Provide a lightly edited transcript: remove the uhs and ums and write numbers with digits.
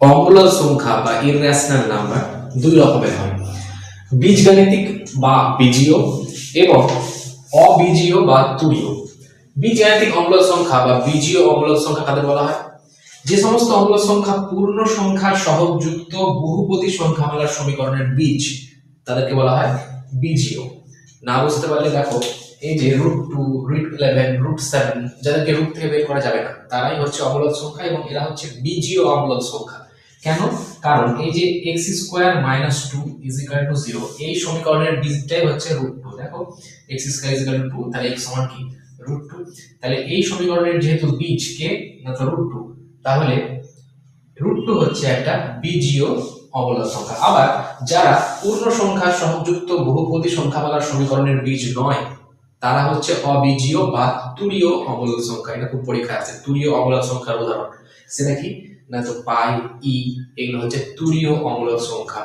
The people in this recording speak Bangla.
অমূলদ সংখ্যা বা ইররেশনাল নাম্বার দুই রকমের হয়, বীজগাণিতিক বা বীজীয় এবং অবীজীয় বা তুরীয়। বীজগাণিতিক অমূলদ সংখ্যা বা বীজীয় অমূলদ সংখ্যা কাদের বলা হয়? যে সমস্ত অমূলদ সংখ্যা পূর্ণ সংখ্যার সহগযুক্ত বহুপদী সংখ্যামালার সমীকরণের বীজ, তাদেরকে বলা হয় বীজীয়। না বুঝতে পারলে দেখো, এই যে √2, √11, √7 যাদেরকে রুট থেকে বের করা যাবে না, তারাই হচ্ছে অমূলদ সংখ্যা এবং এরা হচ্ছে বীজীয় অমূলদ সংখ্যা। কেন? কারণ এই যে x² - 2 = 0, এই সমীকরণের বীজটাই হচ্ছে √2। দেখো x² = 2, তাহলে x সমান কি √2। তাহলে এই সমীকরণের যেহেতু বীজ কে না তো √2, তাহলে √2 হচ্ছে একটা বীজীয় অমূলদ সংখ্যা। আবার যারা পূর্ণ সংখ্যার সহগযুক্ত বহুপদী সংখ্যামালার সমীকরণের বীজ নয়, তারা হচ্ছে অবীজীয় বা তুরীয় অমূলদ সংখ্যা। এটা খুব পরীক্ষায় আছে, তুরীয় অমূলদ সংখ্যার উদাহরণ সেটা কি না তো পাই, ই, এগুলো হচ্ছে তুরীয় অমূলদ সংখ্যা।